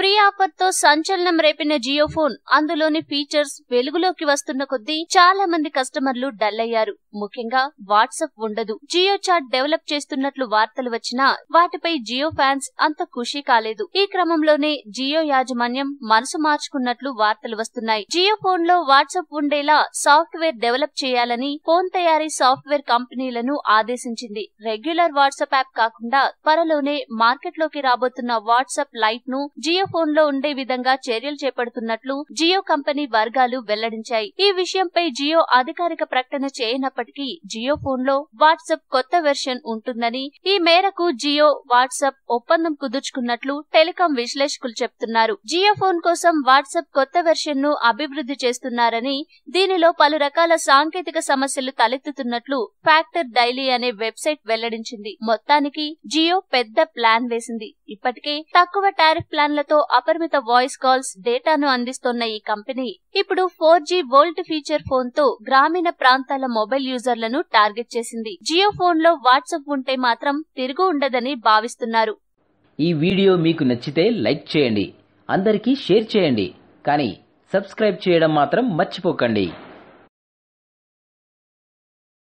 Free offer తో సంచలనం రేపిన Jio phone అందులోని ఫీచర్స్ వెలుగులోకి వస్తున్న కొద్దీ చాలా మంది కస్టమర్లు డల్ అయ్యారు. ముఖ్యంగా వాట్సాప్ ఉండదు. జియో చాట్ డెవలప్ చేస్తున్నట్లు వార్తలు వచ్చినా వాటిపై జియో ఫ్యాన్స్ అంత ఖుషీ కాలేదు. ఈ క్రమంలోనే జియో యాజమాన్యం మనసు మార్చుకున్నట్లు వార్తలు వస్తున్నాయి. జియో ఫోన్ లో వాట్సాప్ ఉండేలా సాఫ్ట్వేర్ డెవలప్ చేయాలని ఫోన్ తయారీ సాఫ్ట్వేర్ కంపెనీలను ఆదేశించింది. రెగ్యులర్ వాట్సాప్ యాప్ కాకుండా త్వరలోనే మార్కెట్ లోకి రాబోతున్న వాట్సాప్ లైట్ ను జియో ఫోన్ లో ఉండే విధంగా చర్యలు చేపడుతున్నట్లు జియో కంపెనీ వర్గాలు వెల్లడించాయి. ఈ విషయంపై జియో అధికారిక ప్రకటన చేయనప్పటికీ జియో ఫోన్ లో వాట్సాప్ కొత్త వెర్షన్ ఉంటుందని, ఈ మేరకు జియో వాట్సాప్ ఒప్పందం కుదుర్చుకున్నట్లు టెలికాం విశ్లేషకులు చెప్తున్నారు. జియో ఫోన్ కోసం వాట్సాప్ కొత్త వెర్షన్ ను అభివృద్ధి చేస్తున్నారని, దీనిలో పలు రకాల సాంకేతిక సమస్యలు తలెత్తుతున్నట్లు ఫ్యాక్టర్ డైలీ అనే వెబ్సైట్ వెల్లడించింది. మొత్తానికి జియో పెద్ద ప్లాన్ వేసింది. ఇప్పటికే తక్కువ టారిఫ్ ప్లాన్లతో అపరిమిత వాయిస్ కాల్స్, డేటాను అందిస్తోన్న ఈ కంపెనీ ఇప్పుడు 4G వోల్ట్ ఫీచర్ ఫోన్ తో గ్రామీణ ప్రాంతాల మొబైల్ యూజర్లను టార్గెట్ చేసింది. జియో ఫోన్ లో వాట్సాప్ ఉంటే మాత్రం తిరుగు ఉండదని భావిస్తున్నారు. ఈ వీడియో మీకు నచ్చితే లైక్ చేయండి, అందరికీ షేర్ చేయండి, కానీ సబ్స్క్రైబ్ చేయడం మాత్రం మర్చిపోకండి.